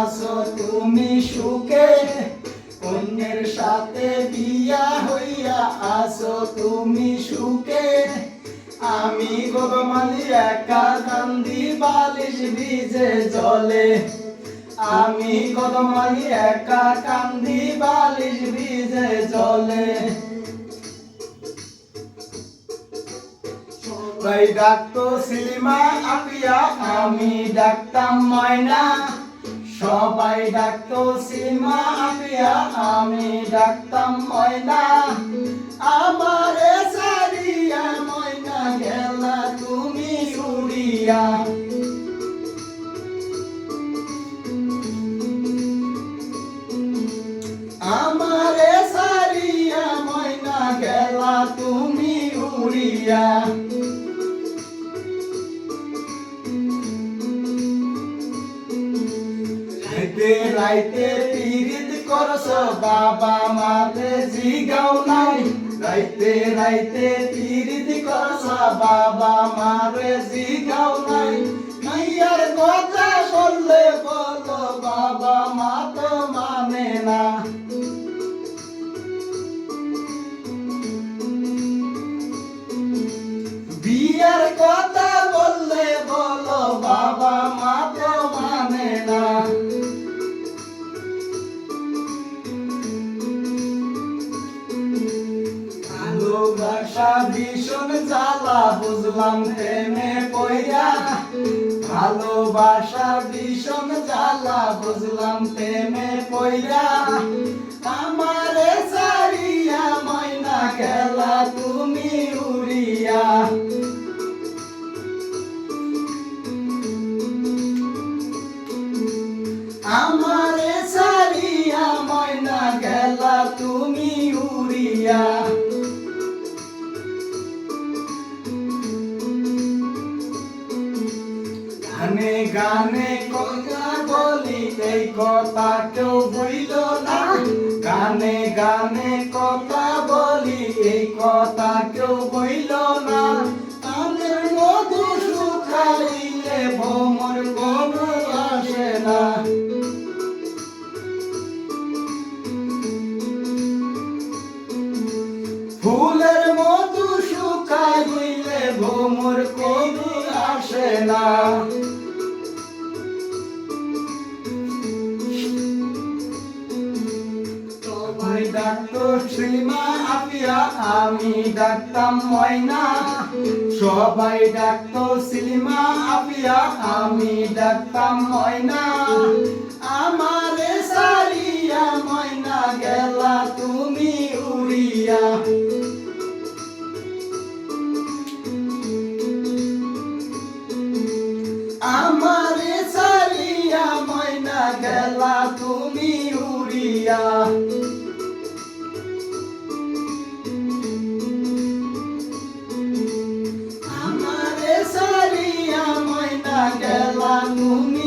আসো তুমি সুখে, অন্যের সাথে বিয়া হইয়া আসো তুমি সুখে। আমি গদমালি একা কান্দি বালিশ ভিজে জলে, আমি গদমালি একা কান্দি বালিশ ভিজে জলে। সবাই ডাকতো সিলিমা আপিয়া, আমি ডাকতাম ময়না। সবাই ডাকতো সিলিমা আপিয়া, আমি ডাকতাম ময়না। আমারে সারিয়া ময়না গেলা তুমি উড়িয়া। আমারে সারিয়া ময়না গেলা তুমি উড়িয়া। রাইতে রাইতে পীড়িত করছ বাবা মারে জিগাও নাই, রাইতে রাইতে পীড়িত করছ বাবা মারে জিগাও নাই। মাইয়ার কথা বললে বলো বাবা মা তো মানে না। বিয়ার কথা বললে বলো বাবা মা তো মানে না। ভালোবাসা ভীষণ জ্বালা বুঝলাম প্রেমে পইরা, ভালোবাসা ভীষণ জ্বালা বুঝলাম প্রেমে পইরা। আমারে সারিয়া ময়না গেলা তুমি উড়িয়া। আমারে সারিয়া ময়না গেলা তুমি উড়িয়া। গানে গানে কথা বলি এই কথা কেউ বইল না, গানে গানে কথা বলি এই কথা কেউ বইল না। তাদের মধু শুকাইলে ভ্রমর কোনো আসে না। ফুলের মধু শুকাইলে ভ্রমর কোনো আসে না। সবাই ডাকতো সিলিমা আপিয়া, আমি ডাকতাম ময়না। সবাই ডাকতো সিলিমা আপিয়া, আমি ডাকতাম ময়না। আমারে সারিয়া ময়না গেলা তুমি উড়িয়া। আমারে সারিয়া ময়না গেলা তুমি উড়িয়া। আমারে সারিয়া ময়না গেলা তুমি